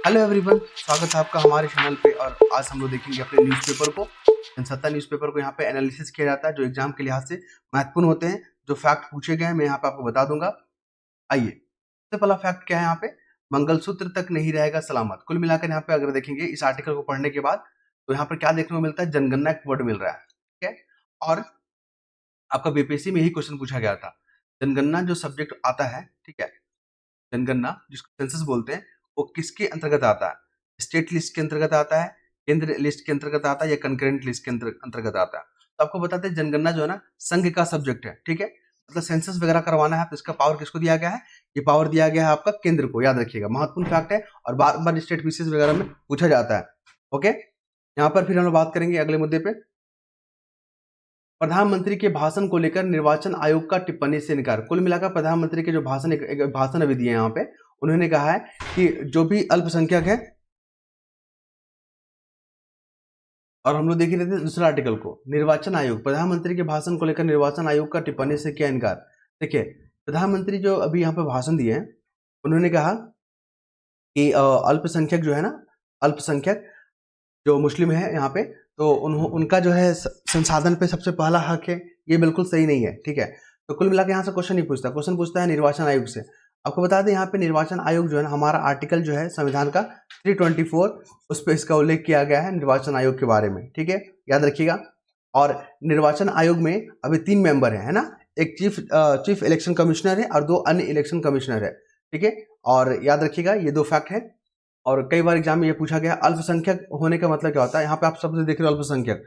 Hello everyone, स्वागत है आपका हमारे चैनल पे। और आज हम लोग देखेंगे अपने न्यूज़पेपर को। जनसत्ता न्यूज़पेपर को यहाँ पे एनालिसिस किया जाता है जो एग्जाम के लिहाज से महत्वपूर्ण होते हैं। जो फैक्ट पूछे गए हैं मैं यहाँ पे आपको बता दूंगा। आइए, सबसे पहला फैक्ट क्या है यहाँ पे, मंगलसूत्र तक नहीं रहेगा सलामत। कुल मिलाकर यहाँ पे अगर देखेंगे इस आर्टिकल को पढ़ने के बाद तो यहाँ पर क्या देखने को मिलता है, जनगणना एक वर्ड मिल रहा है। ठीक है, और आपका बीपीएससी में यही क्वेश्चन पूछा गया था। जनगणना जो सब्जेक्ट आता है, ठीक है, जनगणना जिसको सेंसस बोलते हैं, वो किसके अंतर्गत आता है? स्टेट लिस्ट के अंतर्गत आता है, केंद्र लिस्ट के अंतर्गत आता है, या कंकरेंट लिस्ट के अंतर्गत आता है? तो आपको बताते हैं जनगणना जो है ना संघ का सब्जेक्ट है। ठीक है, मतलब सेंसस वगैरह करवाना है तो इसका पावर किसको दिया गया है? ये पावर दिया गया है आपका केंद्र को। याद रखिएगा, महत्वपूर्ण फैक्ट है और बार बार स्टेट क्विज़ेस वगैरह में पूछा जाता है। ओके, यहाँ पर फिर हम लोग बात करेंगे अगले मुद्दे पे। प्रधानमंत्री के भाषण को लेकर निर्वाचन आयोग का टिप्पणी से इनकार। कुल मिलाकर प्रधानमंत्री के जो भाषण एक भाषण अभी दिए यहाँ पे, उन्होंने कहा है कि जो भी अल्पसंख्यक है, और हम लोग देख रहे थे दूसरा आर्टिकल को, निर्वाचन आयोग, प्रधानमंत्री के भाषण को लेकर निर्वाचन आयोग का टिप्पणी से किया इनकार। देखिए, प्रधानमंत्री जो अभी यहाँ पे भाषण दिए हैं, उन्होंने कहा कि अल्पसंख्यक जो है ना, अल्पसंख्यक जो मुस्लिम है यहाँ पे, तो उनका जो है संसाधन पे सबसे पहला हक है। ये बिल्कुल सही नहीं है। ठीक है, तो कुल मिलाकर यहाँ से क्वेश्चन नहीं पूछता, क्वेश्चन पूछता है निर्वाचन आयोग से। आपको बता दें यहाँ पे निर्वाचन आयोग जो है ना, हमारा आर्टिकल जो है संविधान का 324, उस पर इसका उल्लेख किया गया है निर्वाचन आयोग के बारे में। ठीक है, याद रखिएगा। और निर्वाचन आयोग में अभी 3 मेंबर है ना, एक चीफ इलेक्शन कमिश्नर है और 2 अन्य इलेक्शन कमिश्नर है। ठीक है, और याद रखिएगा ये 2 फैक्ट है। और कई बार एग्जाम में ये पूछा गया अल्पसंख्यक होने का मतलब क्या होता है। यहाँ पे आप सबसे देख रहे हो अल्पसंख्यक,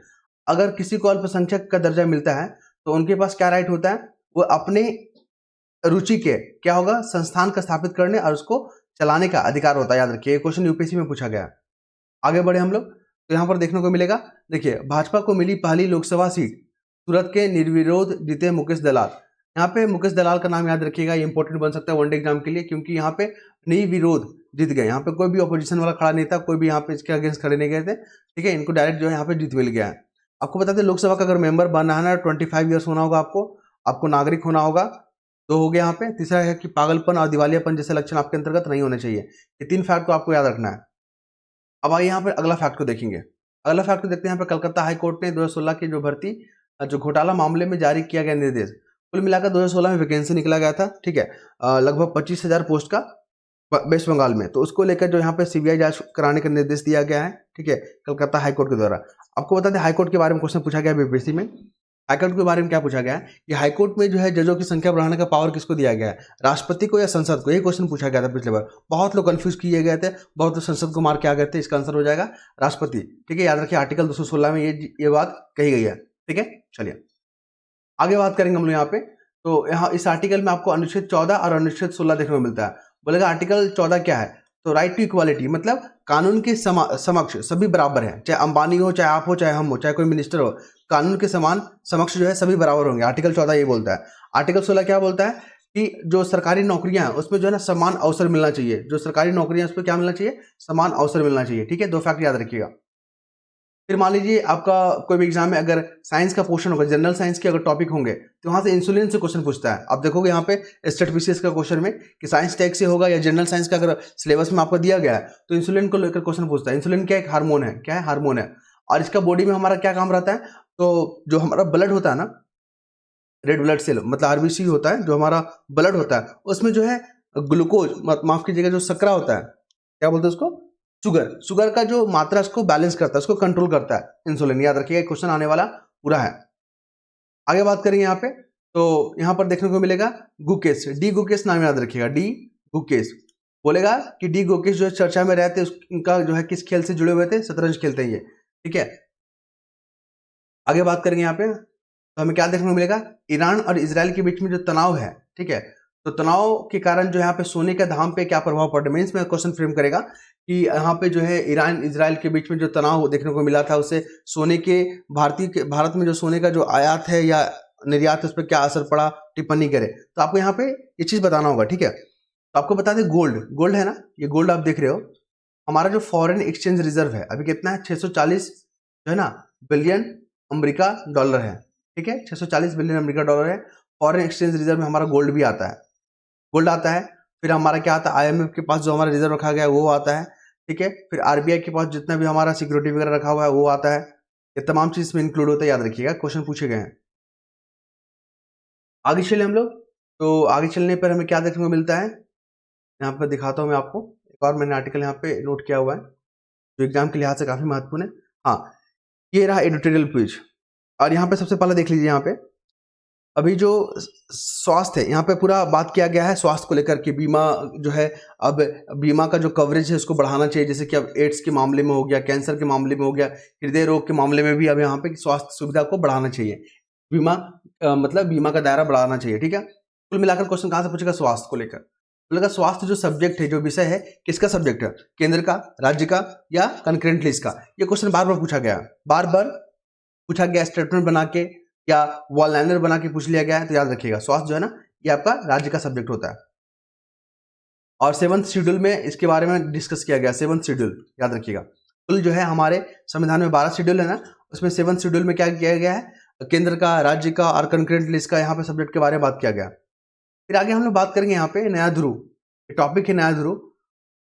अगर किसी को अल्पसंख्यक का दर्जा मिलता है तो उनके पास क्या राइट होता है, वो अपने रुचि के क्या होगा, संस्थान का स्थापित करने और उसको चलाने का अधिकार होता है। याद रखिए, क्वेश्चन यूपीएससी में पूछा गया। आगे बढ़े हम लोग, तो यहाँ पर देखने को मिलेगा। देखिए, भाजपा को मिली पहली लोकसभा सीट, सूरत के निर्विरोध जीते मुकेश दलाल। यहाँ पे मुकेश दलाल का नाम याद रखिएगा, ये इंपॉर्टेंट बन सकता है वनडे एग्जाम के लिए, क्योंकि यहाँ पे निर्विरोध जीत गए। यहाँ पे कोई भी ऑपोजिशन वाला खड़ा नहीं था, कोई भी यहाँ पे इसके अगेंस्ट खड़े नहीं गए थे। ठीक है, इनको डायरेक्ट जो है यहाँ पे जीत मिल गया है। आपको बता दें, लोकसभा का अगर मेंबर बनना है ना, 25 ईयर्स होना होगा आपको नागरिक होना होगा। तो हो गया यहाँ पे। तीसरा है कि पागलपन और दिवालियापन जैसे लक्षण आपके अंतर्गत नहीं होने चाहिए। ये 3 फैक्ट को आपको याद रखना है। अब आइए यहाँ पे अगला फैक्ट को देखेंगे। अगला फैक्ट को देखते हैं। यहाँ पे कलकत्ता हाई कोर्ट ने 2016 की जो भर्ती जो घोटाला मामले में जारी किया गया निर्देश। कुल मिलाकर 2016 में वैकेंसी निकला गया था। ठीक है, लगभग 25,000 पोस्ट का वेस्ट बंगाल में, तो उसको लेकर जो यहाँ पे सीबीआई जांच कराने का निर्देश दिया गया है। ठीक है, कलकत्ता हाईकोर्ट के द्वारा। आपको बता दें हाईकोर्ट के बारे में क्वेश्चन पूछा गया बीपीएससी में। हाईकोर्ट के बारे में क्या पूछा गया है कि हाईकोर्ट में जो है जजों की संख्या बढ़ाने का पावर किसको दिया गया है, राष्ट्रपति को या संसद को? ये क्वेश्चन पूछा गया था पिछले बार। बहुत लोग कंफ्यूज किए गए थे, बहुत लोग संसद को मार के आ गए थे। इसका आंसर हो जाएगा राष्ट्रपति। ठीक है, याद रखिए आर्टिकल 216 में ये बात कही गई है। ठीक है, चलिए आगे बात करेंगे हम लोग यहाँ पे। तो यहाँ इस आर्टिकल में आपको अनुच्छेद 14 और अनुच्छेद 16 देखने को मिलता है। बोलेगा आर्टिकल 14 क्या है, तो राइट टू इक्वालिटी, मतलब कानून के समक्ष सभी बराबर हैं। चाहे अंबानी हो, चाहे आप हो, चाहे हम हो, चाहे कोई मिनिस्टर हो, कानून के समान समक्ष जो है सभी बराबर होंगे। आर्टिकल 14 ये बोलता है। आर्टिकल 16 क्या बोलता है कि जो सरकारी नौकरियां हैं उसमें जो है ना समान अवसर मिलना चाहिए। जो सरकारी नौकरियां उस पर क्या मिलना चाहिए, समान अवसर मिलना चाहिए। ठीक है, 2 फैक्ट याद रखिएगा। फिर मान लीजिए आपका कोई भी एग्जाम में अगर साइंस का पोर्शन होगा, जनरल साइंस के अगर टॉपिक होंगे, तो वहां से इंसुलिन से क्वेश्चन पूछता है। आप देखोगे यहाँ पे स्टेट बीसीएस का क्वेश्चन में कि साइंस टैग से होगा या जनरल साइंस का अगर सिलेबस में आपको दिया गया है तो इंसुलिन को लेकर क्वेश्चन पूछता है। इंसुलिन क्या, एक हार्मोन है। क्या है, हार्मोन है। और इसका बॉडी में हमारा क्या काम रहता है, तो जो हमारा ब्लड होता है ना, रेड ब्लड सेल मतलब आरबीसी होता है, जो हमारा ब्लड होता है, उसमें जो है ग्लूकोज, माफ कीजिएगा, जो सकरा होता है, क्या बोलते हैं उसको, शुगर का जो मात्रा उसको बैलेंस करता है, उसको कंट्रोल करता है इंसुलिन। याद रखिएगा, क्वेश्चन आने वाला पूरा है। आगे बात करेंगे यहाँ पे, तो यहाँ पर देखने को मिलेगा गुकेश, डी गुकेश नाम याद रखिएगा, डी गुकेश। बोलेगा कि डी गुकेश जो है चर्चा में रहते, उनका जो है किस खेल से जुड़े हुए थे, शतरंज खेलते हैं ये। ठीक है, आगे बात करेंगे यहाँ पे, तो हमें क्या देखने को मिलेगा, ईरान और इजराइल के बीच में जो तनाव है, ठीक है, तो तनाव के कारण जो यहाँ पे सोने के दाम पे क्या प्रभाव पड़ रहा है, मीन्स में क्वेश्चन फ्रेम करेगा कि यहाँ पे जो है ईरान इजराइल के बीच में जो तनाव देखने को मिला था, उससे सोने के भारत में जो सोने का जो आयात है या निर्यात है, उस पर क्या असर पड़ा, टिप्पणी करे। तो आपको यहाँ पे ये चीज बताना होगा। ठीक है, तो आपको बता दें गोल्ड है ना, ये गोल्ड आप देख रहे हो, हमारा जो फॉरेन एक्सचेंज रिजर्व है अभी कितना है, 640 जो है ना बिलियन अमेरिका डॉलर है। ठीक है, 640 बिलियन अमेरिका डॉलर है। फॉरेन एक्सचेंज रिजर्व में हमारा गोल्ड भी आता है, गोल्ड आता है। फिर हमारा क्या आता है, आईएमएफ के पास जो हमारा रिजर्व रखा गया है वो आता है। ठीक है। फिर आरबीआई के पास जितना भी हमारा सिक्योरिटी वगैरह रखा हुआ है वो आता है। ये तमाम चीज इसमें इंक्लूड होता है, याद रखिएगा, क्वेश्चन पूछे गए हैं। आगे चले हम लोग, तो आगे चलने पर हमें क्या देखने को मिलता है, यहाँ पर दिखाता हूँ मैं आपको। एक और मैंने आर्टिकल यहाँ पे नोट किया हुआ है जो एग्जाम के लिहाज से काफी महत्वपूर्ण है। हाँ, ये रहा एडिटोरियल पेज, और यहाँ पे सबसे पहले देख लीजिए, यहाँ पे अभी जो स्वास्थ्य है, यहाँ पे पूरा बात किया गया है स्वास्थ्य को लेकर कि बीमा जो है, अब बीमा का जो कवरेज है उसको बढ़ाना चाहिए, जैसे कि अब एड्स के मामले में हो गया, कैंसर के मामले में हो गया, हृदय रोग के मामले में भी अब यहाँ पे स्वास्थ्य सुविधा को बढ़ाना चाहिए। बीमा मतलब बीमा का दायरा बढ़ाना चाहिए, ठीक है। कुल मिलाकर क्वेश्चन कहाँ से पूछेगा, स्वास्थ्य को लेकर। बोलेगा स्वास्थ्य जो सब्जेक्ट है, जो विषय है, किसका सब्जेक्ट है, केंद्र का, राज्य का, या कंकरेंटली इसका। ये क्वेश्चन बार बार पूछा गया, बार बार पूछा गया, स्टेटमेंट बना के या वॉल लाइनर बना के पूछ लिया गया है। तो याद रखिएगा स्वास्थ्य जो है ना, ये आपका राज्य का सब्जेक्ट होता है। और 7th शेड्यूल में इसके बारे में डिस्कस किया गया, 7th शेड्यूल याद रखिएगा। कुल जो है हमारे संविधान में 12 शेड्यूल है ना, उसमें 7th शेड्यूल में क्या किया गया है, केंद्र का, राज्य का और कंकरेंट लिस्ट का यहाँ पे सब्जेक्ट के बारे में बात किया गया। फिर आगे हम लोग बात करेंगे यहाँ पे नया ध्रुव, टॉपिक है नया ध्रुव,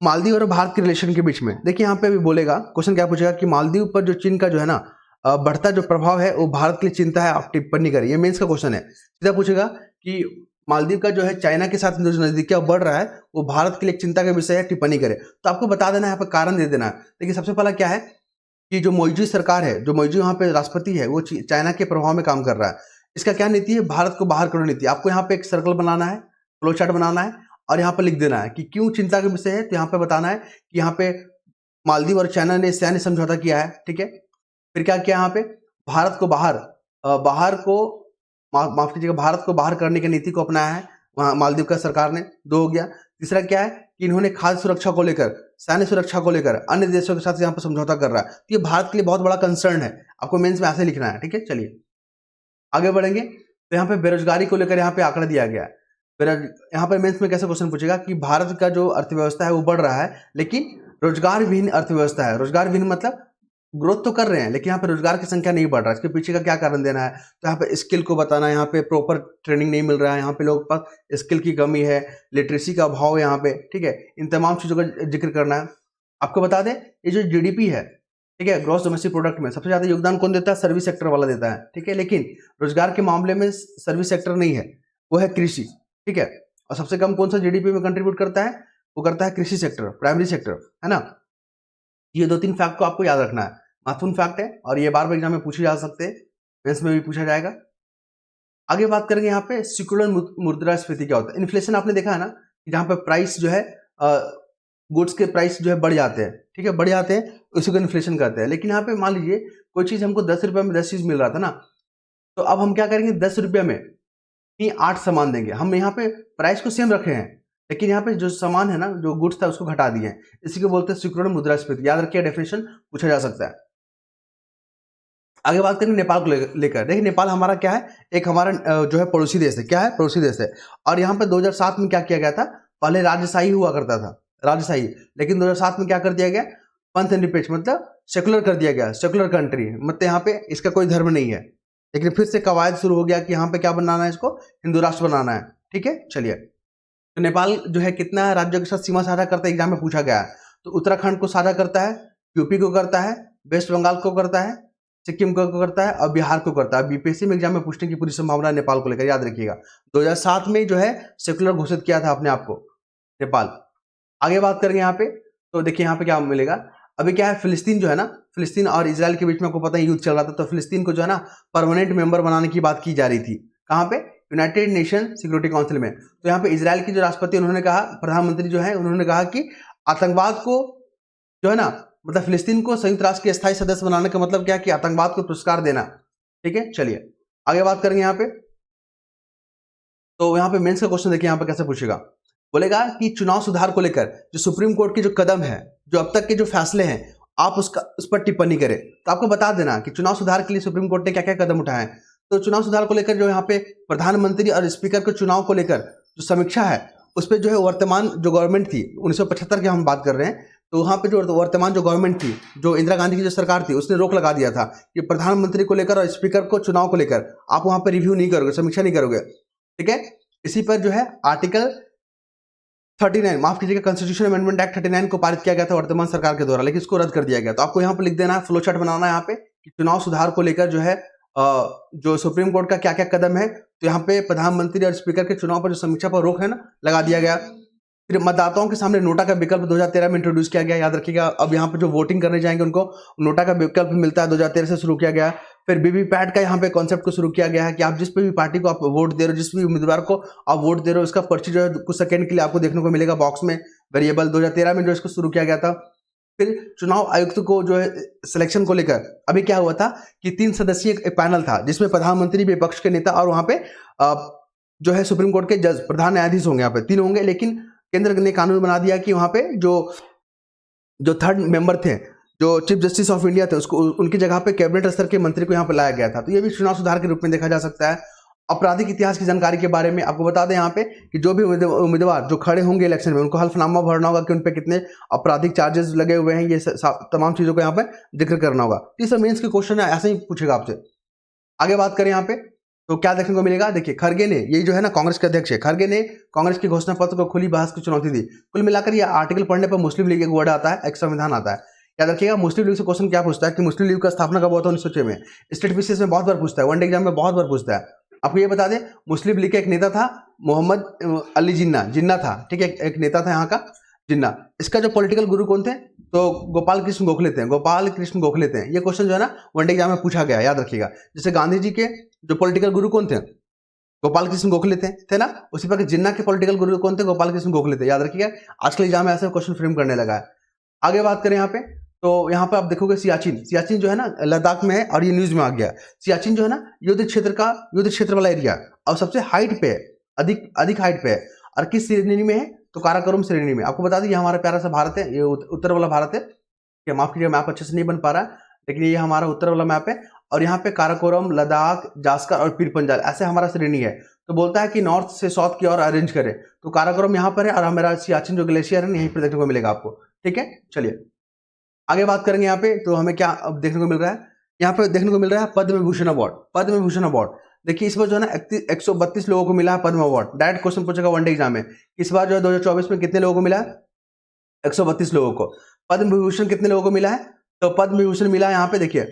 मालदीव और भारत के रिलेशन के बीच में। देखिए यहाँ पे भी बोलेगा, क्वेश्चन क्या पूछेगा कि मालदीव पर जो चीन का जो है ना बढ़ता जो प्रभाव है वो भारत के लिए चिंता है, आप टिप्पणी करें। ये मेंस का क्वेश्चन है। सीधा पूछेगा कि मालदीव का जो है चाइना के साथ जो नजदीकियां बढ़ रहा है वो भारत के लिए चिंता का विषय है, टिप्पणी करें। तो आपको बता देना है, यहाँ पर कारण दे देना है। देखिए सबसे पहला क्या है कि जो मौजूद सरकार है, जो मौजूद यहाँ पे राष्ट्रपति है, वो चाइना के प्रभाव में काम कर रहा है। इसका क्या नीति है, भारत को बाहर करो नीति। आपको यहाँ पे एक सर्कल बनाना है, फ्लो चार्ट बनाना है, और यहाँ पे लिख देना है कि क्यों चिंता का विषय है। तो यहाँ पे बताना है कि यहाँ पे मालदीव और चाइना ने सैन्य समझौता किया है, ठीक है। फिर क्या किया, यहाँ पे भारत को माफ कीजिएगा, भारत को बाहर करने की नीति को अपनाया है वहाँ मालदीव का सरकार ने, 2 हो गया। तीसरा क्या है कि इन्होंने खाद्य सुरक्षा को लेकर, सैन्य सुरक्षा को लेकर अन्य देशों के साथ यहाँ पर समझौता कर रहा है। तो ये भारत के लिए बहुत बड़ा कंसर्न है, आपको मेंस में ऐसे लिखना है, ठीक है। चलिए आगे बढ़ेंगे। तो यहाँ पे बेरोजगारी को लेकर यहाँ पे आंकड़ा दिया गया है। यहाँ पे मेंस में कैसे क्वेश्चन पूछेगा कि भारत का जो अर्थव्यवस्था है वो बढ़ रहा है, लेकिन रोजगार विहीन अर्थव्यवस्था है। रोजगार विहीन मतलब ग्रोथ तो कर रहे हैं लेकिन यहाँ पे रोजगार की संख्या नहीं बढ़ रहा है। इसके पीछे का क्या कारण देना है, तो यहाँ पे स्किल को बताना है, यहाँ पे प्रॉपर ट्रेनिंग नहीं मिल रहा है, यहाँ पे लोगों के पास स्किल की कमी है, लिटरेसी का अभाव है यहाँ पे, ठीक है। इन तमाम चीजों का जिक्र करना है। आपको बता दें ये जो जीडीपी है, ठीक है, ग्रॉस डोमेस्टिक प्रोडक्ट में सबसे ज्यादा योगदान कौन देता है, सर्विस सेक्टर वाला देता है, ठीक है। लेकिन रोजगार के मामले में सर्विस सेक्टर नहीं है, वो है कृषि, ठीक है। और सबसे कम कौन सा जीडीपी में कंट्रीब्यूट करता है, वो करता है कृषि सेक्टर, प्राइमरी सेक्टर, है ना। ये 2-3 फैक्ट को आपको याद रखना है, महत्वपूर्ण फैक्ट है, और ये बार बार एग्जाम में पूछे जा सकते हैं, मेंस में भी पूछा जाएगा। आगे बात करेंगे यहाँ पे सिकुलर मुद्रास्फीति क्या होता है। इन्फ्लेशन आपने देखा है ना, जहाँ पे प्राइस जो है गुड्स के प्राइस जो है बढ़ जाते हैं, ठीक है, बढ़ जाते हैं, उसी को इन्फ्लेशन कहते हैं। लेकिन यहाँ पे मान लीजिए कोई चीज हमको 10 रुपये में 10 चीज मिल रहा था ना, तो अब हम क्या करेंगे, 10 रुपये में ही 8 सामान देंगे। हम यहाँ पे प्राइस को सेम रखे हैं, लेकिन यहाँ पे जो सामान है ना, जो गुड्स था उसको घटा दिए हैं। इसी को बोलते हैं सिकुलर मुद्रास्फीति। याद रखिए, डेफिनेशन पूछा जा सकता है। आगे बात करेंगे नेपाल को लेकर। देखिए नेपाल हमारा क्या है, एक हमारा जो है पड़ोसी देश है। क्या है, पड़ोसी देश है। और यहाँ पे 2007 में क्या किया गया था, पहले राजशाही हुआ करता था, राजशाही, लेकिन 2007 में क्या कर दिया गया, पंथ निरपेक्ष मतलब सेकुलर कर दिया गया, सेकुलर कंट्री, मतलब यहाँ पे इसका कोई धर्म नहीं है। लेकिन फिर से कवायद शुरू हो गया कि यहाँ पे क्या बनाना है, इसको हिंदू राष्ट्र बनाना है, ठीक है। चलिए, तो नेपाल जो है कितना राज्यों के साथ सीमा साझा करता है, एग्जाम में पूछा गया है। तो उत्तराखंड को साझा करता है, यूपी को करता है, वेस्ट बंगाल को करता है, सिक्किम को करता है, और बिहार को करता है। बीपीएससी में एग्जाम में पूछने की पूरी संभावना नेपाल को लेकर, याद रखिएगा। 2007 में जो है सेकुलर घोषित किया था अपने आप को नेपाल। आगे बात करेंगे यहाँ पे, तो देखिए यहाँ पे क्या मिलेगा। अभी क्या है, फिलिस्तीन जो है ना, फिलिस्तीन और इजराइल के बीच में आपको पता है युद्ध चल रहा था। तो फिलिस्तीन को जो है ना परमानेंट मेंबर बनाने की बात की जा रही थी। कहाँ पे, यूनाइटेड नेशन सिक्योरिटी काउंसिल में। तो यहाँ पे इजराइल की जो राष्ट्रपति उन्होंने कहा, प्रधानमंत्री जो है उन्होंने कहा कि आतंकवाद को जो है ना, मतलब फिलिस्तीन को संयुक्त राष्ट्र के स्थायी सदस्य बनाने का मतलब क्या है कि आतंकवाद को पुरस्कार देना, ठीक है। चलिए आगे बात करेंगे यहाँ पे। तो यहाँ पे मेंस का क्वेश्चन देखिए, यहाँ पे कैसे पूछेगा, बोलेगा कि चुनाव सुधार को लेकर जो सुप्रीम कोर्ट के जो कदम है, जो अब तक के जो फैसले हैं, आप उस पर टिप्पणी करें। तो आपको बता देना कि चुनाव सुधार के लिए सुप्रीम कोर्ट ने क्या क्या कदम उठाए हैं। तो चुनाव सुधार को लेकर जो यहाँ पे प्रधानमंत्री और स्पीकर के चुनाव को लेकर जो समीक्षा है, उस पर जो है वर्तमान जो गवर्नमेंट थी 1975 की हम बात कर रहे हैं, तो वहाँ पे जो वर्तमान जो गवर्नमेंट थी, जो इंदिरा गांधी की जो सरकार थी, उसने रोक लगा दिया था कि प्रधानमंत्री को लेकर और स्पीकर को चुनाव को लेकर आप वहाँ पे रिव्यू नहीं करोगे, समीक्षा नहीं करोगे, ठीक है। इसी पर जो है आर्टिकल 39 माफ कीजिएगा, कॉन्स्टिट्यूशन अमेंडमेंट एक्ट 39 को पारित किया गया था वर्तमान सरकार के द्वारा, लेकिन इसको रद्द कर दिया गया। तो आपको यहाँ पे लिख देना है, फ्लो चार्ट बनाना है यहाँ पे कि चुनाव सुधार को लेकर जो है जो सुप्रीम कोर्ट का क्या क्या कदम है। तो यहाँ पे प्रधानमंत्री और स्पीकर के चुनाव पर जो समीक्षा पर रोक है ना, लगा दिया गया। फिर मतदाताओं के सामने नोटा का विकल्प 2013 में इंट्रोड्यूस किया गया, याद रखिएगा। अब यहाँ पे जो वोटिंग करने जाएंगे उनको नोटा का विकल्प मिलता है, 2013 से शुरू किया गया। फिर वीवीपैट का यहाँ पे कॉन्सेप्ट को शुरू किया गया है कि आप जिस पे भी पार्टी को आप वोट दे रहे हो, जिस भी उम्मीदवार को आप वोट दे रहे हो, उसका पर्ची जो है कुछ सेकंड के लिए आपको देखने को मिलेगा बॉक्स में वेरिएबल। 2013 में जो इसको शुरू किया गया था। फिर चुनाव आयुक्त को जो है सिलेक्शन को लेकर अभी क्या हुआ था कि 3 सदस्यीय एक पैनल था, जिसमें प्रधानमंत्री, विपक्ष के नेता और वहां पे जो है सुप्रीम कोर्ट के जज, प्रधान न्यायाधीश होंगे, यहाँ पे 3 होंगे। लेकिन केंद्र ने कानून बना दिया कि वहां पे जो थर्ड मेंबर थे, जो चीफ जस्टिस ऑफ इंडिया थे, उसको उनकी जगह पे कैबिनेट स्तर के मंत्री को यहाँ पे लाया गया था। तो ये भी चुनाव सुधार के रूप में देखा जा सकता है। आपराधिक इतिहास की जानकारी के बारे में आपको बता दें यहाँ पे कि जो भी उम्मीदवार जो खड़े होंगे इलेक्शन में, उनको हल्फनामा भरना होगा कि उन पे कितने आपराधिक चार्जेस लगे हुए हैं, ये तमाम चीजों को यहाँ पे जिक्र करना होगा। तो ये सब मेंस के क्वेश्चन है, ऐसे ही पूछेगा आपसे। आगे बात करें यहाँ पे तो क्या देखने को मिलेगा, देखिए खड़गे ने, ये जो है ना कांग्रेस के अध्यक्ष है, खड़गे ने कांग्रेस के घोषणा पत्र को खुली बहस की चुनौती दी। कुल मिलाकर ये आर्टिकल पढ़ने पर मुस्लिम लीग एक वर्ड आता है, एक संविधान आता है। याद रखिएगा, मुस्लिम लीग से क्वेश्चन क्या पूछता है कि मुस्लिम लीग का स्थापना कब हुआ था, 1906 में। स्टेट पीसीएस में बहुत बार पूछता है, वनडे एग्जाम में बहुत बार पूछता है। आपको ये बता दें, मुस्लिम लीग का एक नेता था मोहम्मद अली जिन्ना था, ठीक है, एक नेता था यहाँ का जिन्ना। इसका जो पॉलिटिकल गुरु कौन थे, तो गोपाल कृष्ण गोखले थे, गोपाल कृष्ण गोखले थे। ये क्वेश्चन जो है ना वनडे एग्जाम में पूछा गया, याद रखिएगा। जैसे गांधी जी के जो पॉलिटिकल गुरु कौन थे, गोपाल कृष्ण गोखले थे ना, उसी प्रकार जिन्ना के पॉलिटिकल गुरु कौन थे, गोपाल कृष्ण गोखले थे, याद रखिएगा। आजकल एग्जाम में ऐसे क्वेश्चन फ्रेम करने लगा है। आगे बात करें यहाँ पे तो यहाँ पे आप देखोगे सियाचिन जो है ना लद्दाख में है और ये न्यूज में आ गया। सियाचिन जो है ना युद्ध क्षेत्र वाला एरिया और सबसे हाइट पे है, अधिक हाइट पे है। और किस श्रेणी में है, तो काराकोरम श्रेणी में। आपको बता दें ये हमारा प्यारा सा भारत है, ये उत्तर वाला भारत है। क्या माफ कीजिएगा, मैप अच्छे से नहीं बन पा रहा है, लेकिन ये हमारा उत्तर वाला मैप है। और यहाँ पे काराकोरम, लद्दाख, जास्कर और पीर पंजाल ऐसे हमारा श्रेणी है। तो बोलता है कि नॉर्थ से साउथ की ओर अरेंज करें, तो काराकोरम यहाँ पर है और हमारा सियाचिन जो ग्लेशियर है यहीं पर देखने को मिलेगा आपको, ठीक है। चलिए आगे बात करेंगे यहाँ पे तो हमें क्या अब देखने को मिल रहा है, यहाँ पे देखने को मिल रहा है पद्म विभूषण अवार्ड। देखिए इस बार जो है ना 132 लोगों को मिला है पद्म अवार्ड। डायरेक्ट क्वेश्चन पूछेगा वनडे एग्जाम में, इस बार जो है 2024 में कितने लोगों को मिला है, 132 लोगों को। पद्म विभूषण कितने लोगों को मिला है, तो पद्म विभूषण मिला है यहाँ पे देखिए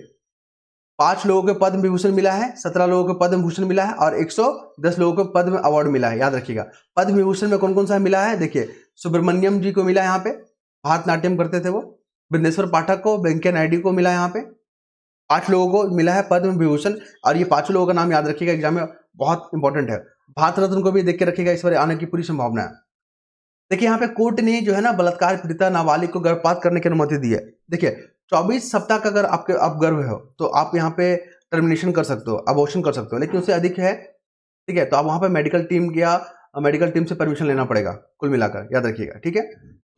5 लोगों को पद्म विभूषण मिला है, 17 लोगों को पद्म भूषण मिला है और 110 लोगों को पद्म अवार्ड मिला है, याद रखिएगा। पद्म विभूषण में कौन कौन सा मिला है, देखिए सुब्रमण्यम जी को मिला है, यहाँ पे भारतनाट्यम करते थे वो। बिंदेश्वर पाठक को, वेंकैया नायडू को मिला है, यहाँ पे 5 लोगों को मिला है पद्म विभूषण। और ये 5 लोगों का नाम याद रखिएगा, एग्जाम में बहुत इंपॉर्टेंट है। भारत रत्न को भी देख के रखिएगा, इस बार आने की पूरी संभावना है। देखिए यहाँ पे कोर्ट ने जो है ना बलात्कार पीड़िता नाबालिग को गर्भपात करने की अनुमति दी है। देखिए 24 सप्ताह का अगर आप गर्भ हो तो आप यहाँ पे टर्मिनेशन कर सकते हो, अबॉर्शन कर सकते हो, लेकिन उससे अधिक है, ठीक है, तो आप वहाँ पे मेडिकल टीम से परमिशन लेना पड़ेगा, कुल मिलाकर याद रखिएगा, ठीक है।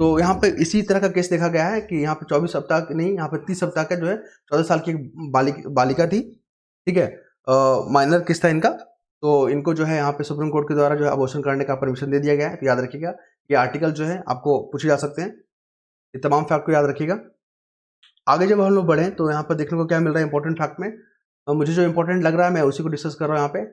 तो यहाँ पे इसी तरह का केस देखा गया है कि यहाँ पे 24 सप्ताह नहीं, यहाँ पे 30 सप्ताह का जो है 14 साल की बालिका थी, ठीक है, माइनर केस था इनका। तो इनको जो है यहाँ पे सुप्रीम कोर्ट के द्वारा जो है अबॉर्शन करने का परमिशन दे दिया गया है। तो याद रखिएगा ये आर्टिकल जो है आपको पूछे जा सकते हैं, ये तमाम फैक्ट को याद रखिएगा। आगे जब हम लोग बढ़े तो यहाँ पर देखने को क्या मिल रहा है इंपॉर्टेंट फैक्ट में, मुझे जो इंपॉर्टेंट लग रहा है मैं उसी को डिस्कस कर रहा हूँ यहाँ पे।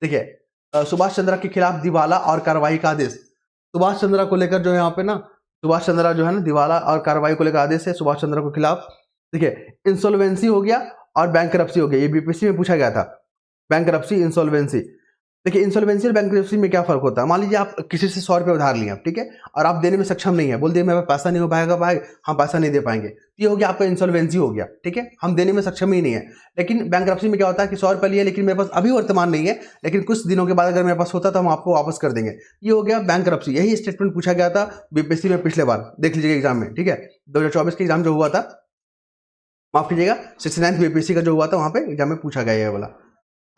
देखिए सुभाष चंद्रा के खिलाफ दिवाला और कार्रवाई का आदेश, सुभाष चंद्रा को लेकर जो है यहाँ पे ना सुभाष चंद्रा जो है ना दिवाला और कार्रवाई को लेकर आदेश है सुभाष चंद्रा के खिलाफ। देखिए इंसॉल्वेंसी हो गया और बैंकरप्सी हो गया, ये बीपीएससी में पूछा गया था, बैंकरप्सी इंसॉल्वेंसी। देखिए इंसॉल्वेंसी और बैंकरप्सी में क्या फर्क होता है, मान लीजिए आप किसी से 100 रुपये उधार लिए, ठीक है, और आप देने में सक्षम नहीं है, बोल दिए मेरे पास पैसा नहीं हो पाएगा भाई, हम पैसा नहीं दे पाएंगे, ये हो गया आपका इंसॉल्वेंसी हो गया, ठीक है, हम देने में सक्षम ही नहीं है। लेकिन बैंकरप्सी में क्या होता है कि 100 रुपये लिए लेकिन मेरे पास अभी वर्तमान नहीं है, लेकिन कुछ दिनों के बाद अगर मेरे पास होता तो हम आपको वापस कर देंगे, ये हो गया बैंकरप्सी। यही स्टेटमेंट पूछा गया था बीपीएससी में पिछले बार, देख लीजिएगा एग्जाम में, ठीक है, 2024 के एग्जाम जो हुआ था, माफ कीजिएगा 69th बीपीएससी का जो हुआ था वहां पे एग्जाम में पूछा गया है वाला।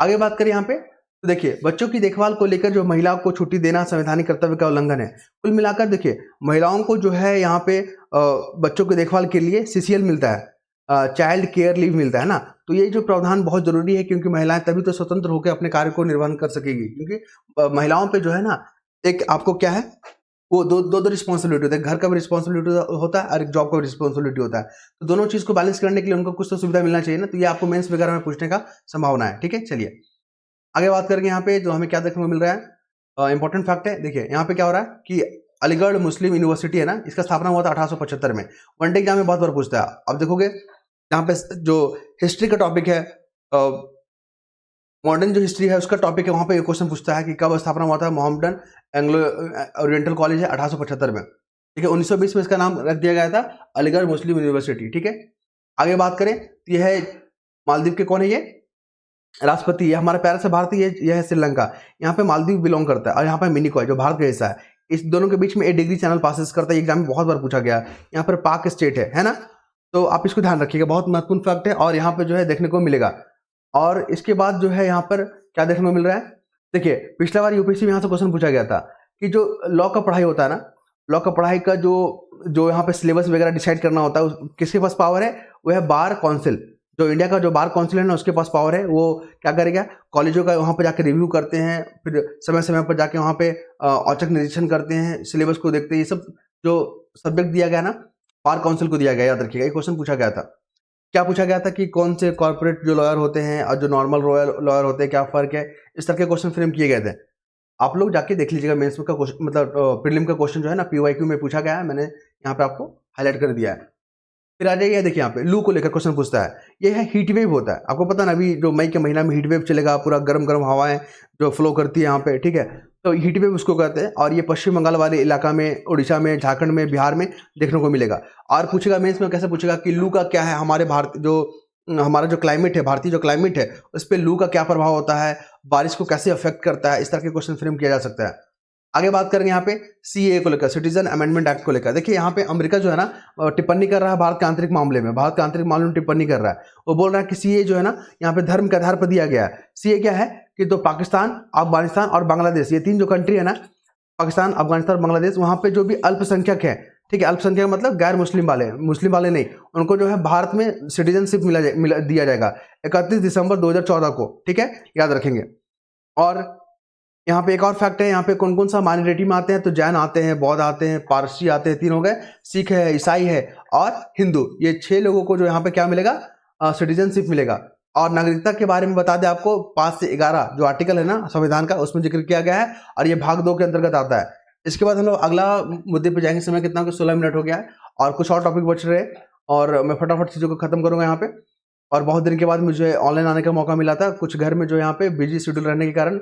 आगे बात करें यहाँ पे तो देखिए बच्चों की देखभाल को लेकर जो महिलाओं को छुट्टी देना संवैधानिक कर्तव्य का उल्लंघन है। कुल मिलाकर देखिए महिलाओं को जो है यहाँ पे बच्चों की देखभाल के लिए सीसीएल मिलता है, चाइल्ड केयर लीव मिलता है ना। तो ये जो प्रावधान बहुत जरूरी है क्योंकि महिलाएं तभी तो स्वतंत्र होकर अपने कार्य को निर्वहन कर सकेगी, क्योंकि महिलाओं पे जो है ना एक आपको क्या है वो दो रिस्पॉन्सिबिलिटी होता है, घर का भी रिस्पॉन्सिबिलिटी होता है और एक जॉब का भी रिस्पॉन्सिबिलिटी होता है। तो दोनों चीज को बैलेंस करने के लिए उनको कुछ तो सुविधा मिलना चाहिए ना, तो ये आपको मेंस वगैरह में पूछने का संभावना है, ठीक है। चलिए आगे बात करेंगे यहाँ पे जो हमें क्या देखने को मिल रहा है, इंपॉर्टेंट फैक्ट है। देखिए यहाँ पे क्या हो रहा है कि अलीगढ़ मुस्लिम यूनिवर्सिटी है ना, इसका स्थापना हुआ था 1875 में। वनडे एग्जाम में बहुत बार पूछता है। अब देखोगे यहाँ पे जो हिस्ट्री का टॉपिक है, मॉडर्न जो हिस्ट्री है उसका टॉपिक है, वहाँ पे एक क्वेश्चन पूछता है कि कब स्थापना हुआ था मोहम्मडन एंग्लो ओरिएंटल कॉलेज है 1875 में, ठीक है। 1920 में इसका नाम रख दिया गया था अलीगढ़ मुस्लिम यूनिवर्सिटी, ठीक है। आगे बात करें तो यह है मालदीव के कौन है ये राष्ट्रपति, ये हमारा प्यारा से भारत, ये है श्रीलंका। यहाँ पे मालदीव बिलोंग करता है और यहाँ पे मिनिकॉय जो भारत का हिस्सा है। इस दोनों के बीच में 8 डिग्री चैनल पासेस करता है। एग्जाम में बहुत बार पूछा गया। यहाँ पर पाक स्टेट है ना, तो आप इसको ध्यान रखिएगा, बहुत महत्वपूर्ण फैक्ट है और यहाँ पे जो है देखने को मिलेगा। और इसके बाद जो है यहाँ पर क्या देखने को मिल रहा है, देखिए पिछला बार यूपीएससी में यहाँ से क्वेश्चन पूछा गया था कि जो लॉ का पढ़ाई होता है ना, लॉ का पढ़ाई का जो यहाँ पे सिलेबस वगैरह डिसाइड करना होता है, किसके पास पावर है, वो है बार काउंसिल। जो इंडिया का जो बार काउंसिल है ना, उसके पास पावर है। वो क्या करेगा, कॉलेजों का वहाँ पे जाके रिव्यू करते हैं, फिर समय समय पर जाके वहाँ पे औचक निरीक्षण करते हैं, सिलेबस को देखते हैं। ये सब जो सब्जेक्ट दिया गया ना, बार काउंसिल को दिया गया, याद रखिएगा। ये क्वेश्चन पूछा गया था। क्या पूछा गया था कि कौन से कॉर्पोरेट जो लॉयर होते हैं और जो नॉर्मल लॉयर होते हैं, क्या फर्क है, इस तरह के क्वेश्चन फ्रेम किए गए थे। आप लोग जाके देख लीजिएगा। मेंस का क्वेश्चन मतलब प्रीलिम का क्वेश्चन जो है ना, पीवाईक्यू में पूछा गया है, मैंने यहाँ पे आपको हाईलाइट कर दिया है। फिर आ जाइए, देखिए यहाँ पे लू को लेकर क्वेश्चन पूछता है। ये है हीट वेव होता है, आपको पता ना, अभी जो मई के महीना में हीट वेव चलेगा, पूरा गर्म गर्म हवाएं जो फ्लो करती है यहाँ पे, ठीक है। तो हीट वेव उसको कहते हैं और ये पश्चिम बंगाल वाले इलाका में, उड़ीसा में, झारखंड में, बिहार में देखने को मिलेगा। और पूछेगा मेंस में कैसे पूछेगा कि लू का क्या है, हमारे भारत जो हमारा जो क्लाइमेट है, भारतीय जो क्लाइमेट है, उस पर लू का क्या प्रभाव होता है, बारिश को कैसे अफेक्ट करता है, इस तरह के क्वेश्चन फ्रेम किया जा सकता है। आगे बात करेंगे यहाँ पे सीए को लेकर, सिटीजन अमेंडमेंट एक्ट को लेकर। देखिए यहाँ पे अमेरिका जो है ना टिप्पणी कर रहा है भारत के आंतरिक मामले में, भारत के आंतरिक मामले में टिप्पणी कर रहा है। वो बोल रहा है कि सीए जो है ना, यहाँ पे धर्म के आधार पर दिया गया है। सीए क्या है कि तो पाकिस्तान, अफगानिस्तान और बांग्लादेश, ये 3 जो कंट्री है ना, पाकिस्तान, अफगानिस्तान और बांग्लादेश, वहाँ पे जो भी अल्पसंख्यक है, ठीक है, अल्पसंख्यक मतलब गैर मुस्लिम वाले, मुस्लिम वाले नहीं, उनको जो है भारत में सिटीजनशिप दिया जाएगा 31 दिसंबर 2014 को, ठीक है, याद रखेंगे। और यहाँ पे एक और फैक्ट है, यहाँ पे कौन कौन सा माइनॉरिटी में आते हैं, तो जैन आते हैं, बौद्ध आते हैं, पारसी आते हैं, 3 हो गए, सिख है, ईसाई है और हिंदू। ये 6 लोगों को जो यहाँ पे क्या मिलेगा, सिटीजनशिप मिलेगा। और नागरिकता के बारे में बता दें आपको, 5 से 11 जो आर्टिकल है ना संविधान का, उसमें जिक्र किया गया है और ये भाग 2 के अंतर्गत आता है। इसके बाद हम लोग अगला मुद्दे पे जाएंगे। समय कितना, 16 मिनट हो गया है और कुछ और टॉपिक बच रहे हैं और मैं फटाफट चीज़ों को खत्म करूँगा यहाँ पे। और बहुत दिन के बाद मुझे ऑनलाइन आने का मौका मिला था, कुछ घर में जो यहाँ पे बिजी शेड्यूल रहने के कारण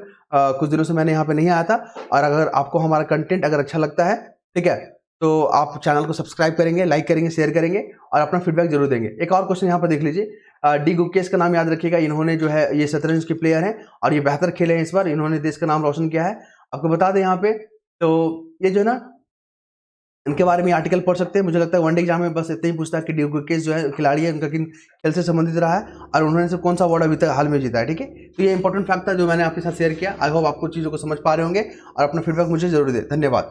कुछ दिनों से मैंने यहाँ पे नहीं आया था। और अगर आपको हमारा कंटेंट अगर अच्छा लगता है, ठीक है, तो आप चैनल को सब्सक्राइब करेंगे, लाइक करेंगे, शेयर करेंगे और अपना फीडबैक जरूर देंगे। एक और क्वेश्चन यहाँ पर देख लीजिए, डी गुकेश का नाम याद रखिएगा। इन्होंने जो है ये शतरंज के प्लेयर हैं और ये बेहतर खेले हैं इस बार, इन्होंने देश का नाम रोशन किया है। आपको बता दें यहाँ पे, तो ये जो है ना, इनके बारे में आर्टिकल पढ़ सकते हैं। मुझे लगता है वनडे एग्जाम में बस इतना ही पूछता है कि डी गुकेश जो है खिलाड़ी है, उनका किन खेल से संबंधित रहा है और उन्होंने से कौन सा अवार्ड अभी तक हाल में जीता है, ठीक है। तो ये इंपॉर्टेंट फैक्ट था जो मैंने आपके साथ शेयर किया। आई होप आपको चीज़ों को समझ पा रहे होंगे और अपना फीडबैक मुझे जरूर दें। धन्यवाद।